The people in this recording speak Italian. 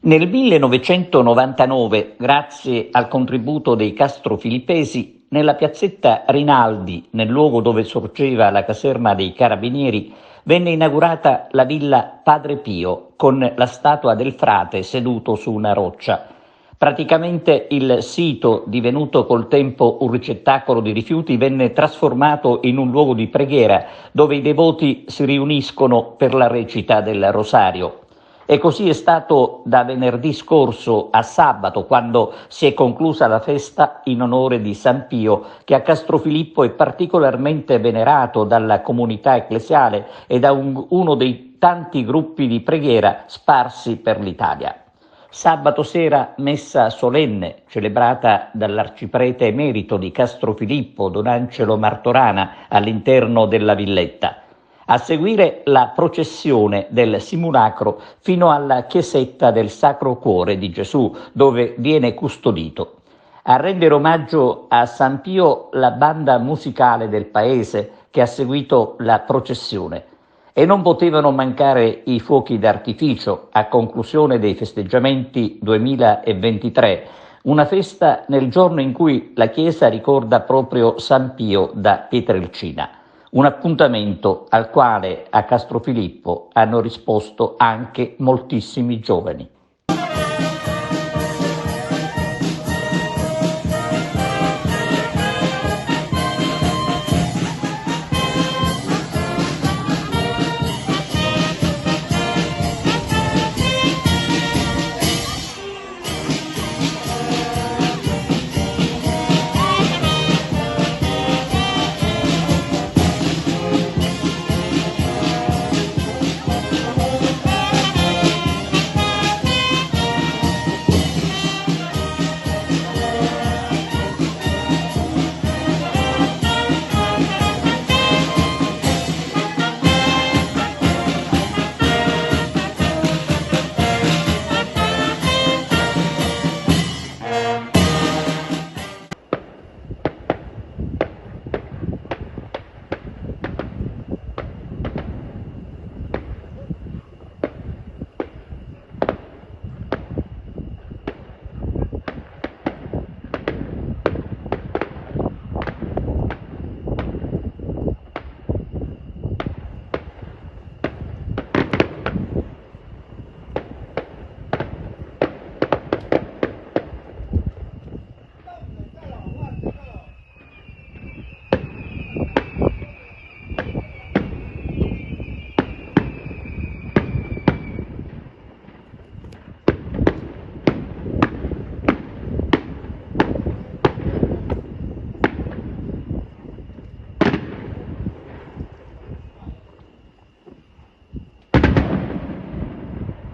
Nel 1999, grazie al contributo dei castrofilippesi, nella piazzetta Rinaldi, nel luogo dove sorgeva la caserma dei Carabinieri, venne inaugurata la villa Padre Pio con la statua del frate seduto su una roccia. Praticamente il sito, divenuto col tempo un ricettacolo di rifiuti, venne trasformato in un luogo di preghiera dove i devoti si riuniscono per la recita del rosario. E così è stato da venerdì scorso a sabato, quando si è conclusa la festa in onore di San Pio, che a Castrofilippo è particolarmente venerato dalla comunità ecclesiale e da uno dei tanti gruppi di preghiera sparsi per l'Italia. Sabato sera messa solenne, celebrata dall'arciprete emerito di Castrofilippo, Don Angelo Martorana, all'interno della villetta. A seguire la processione del simulacro fino alla chiesetta del Sacro Cuore di Gesù, dove viene custodito. A rendere omaggio a San Pio la banda musicale del paese che ha seguito la processione. E non potevano mancare i fuochi d'artificio a conclusione dei festeggiamenti 2023, una festa nel giorno in cui la Chiesa ricorda proprio San Pio da Pietrelcina. Un appuntamento al quale a Castrofilippo hanno risposto anche moltissimi giovani.